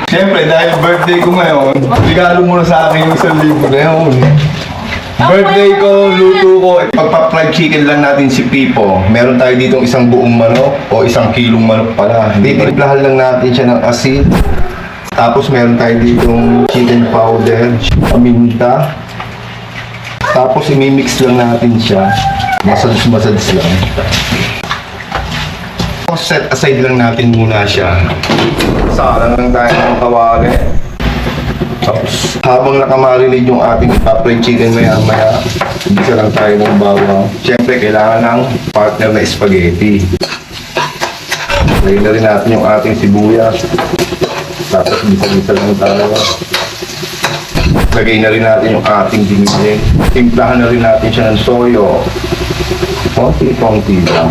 Siyempre, dahil birthday ko ngayon, regalo mo na sa akin yung 1,000 na yun. Birthday ko, luto ko, pagpa-fried chicken lang natin si Pipo. Meron tayo ditong isang buong manok o 1 kilong manok pala. Titimplahan lang natin siya ng asin. Tapos meron tayo ditong chicken powder, paminta. Tapos imimix lang natin siya. Masads lang. Set aside lang natin muna siya. Salang lang tayo ng kawali. Tapos habang nakamarinate yung ating fried chicken maya-maya, isa lang tayo ng bawang. Siyempre kailangan ng partner na spaghetti. Lagyan na rin natin yung ating sibuyas. Tapos bisa-bisa lang tayo. Lagay na rin natin yung ating dinigin. Timplahan na rin natin siya ng soyo. Konti-konti lang.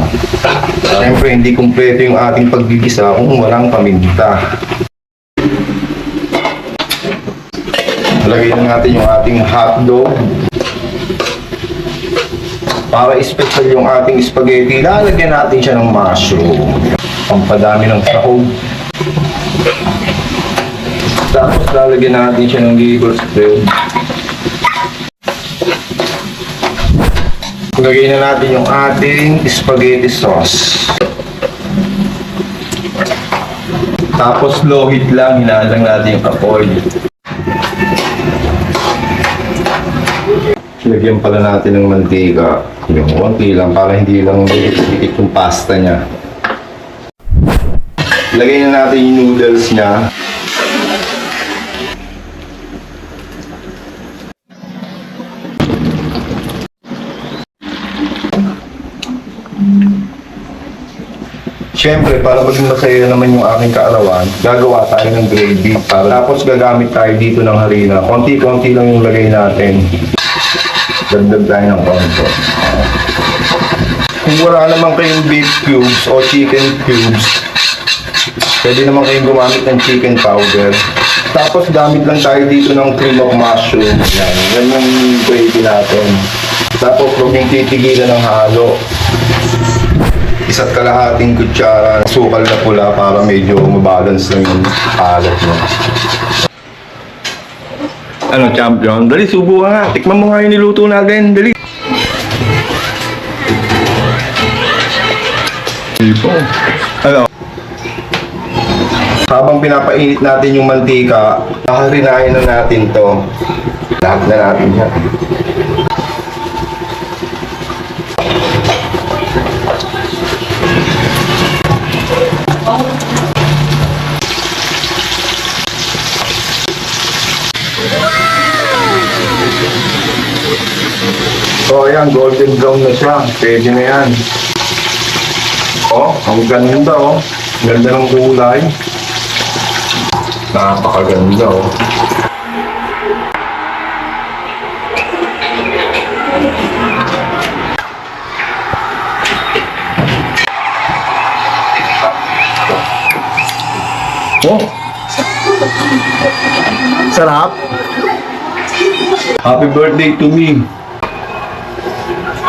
Siyempre, hindi kumpleto yung ating paggigisa kung walang paminta. Lagyan natin yung ating hotdog. Para special yung ating spaghetti, lalagyan natin siya ng mushroom. Pampadami ng sahog. Tapos lalagyan natin siya ng liver spread. Lagyan na natin yung ating spaghetti sauce. Tapos low heat lang, hinaan lang natin yung apoy. Lagyan pala natin ng mantika. Yung konti lang para hindi lang dikit yung pasta niya. Lagyan na natin yung noodles niya. Siyempre, para maging masaya naman yung aking kaarawan, gagawa tayo ng gravy. Tapos gagamit tayo dito ng harina. Konti-konti lang yung lagay natin. Dagdag tayo ng konti. Kung wala naman kayong beef cubes o chicken cubes, pwede naman kayong gumamit ng chicken powder. Tapos gamit lang tayo dito ng cream of mushroom. Yan yung gravy natin. Tapos huwag yung titigilan ng halo. 1.5 kutsara sukal na pula para medyo mabalance lang yung alat mo. Ano, champion? Dali, subo ka nga. Tikman mo nga yung niluto natin. Dali. Tipo. Ano? Habang pinapainit natin yung mantika, haharinahin na natin to. Lahat na natin yan. So ayan, golden brown na siya. Pwede na yan. Oh, ang ganda oh. Ganda ng kulay. Napakaganda oh. Oh. Sarap. Happy birthday to me.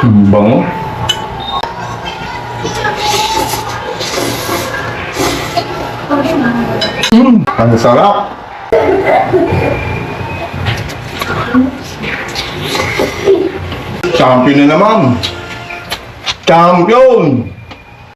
Bango. Ang sarap. Champion na naman. Champion.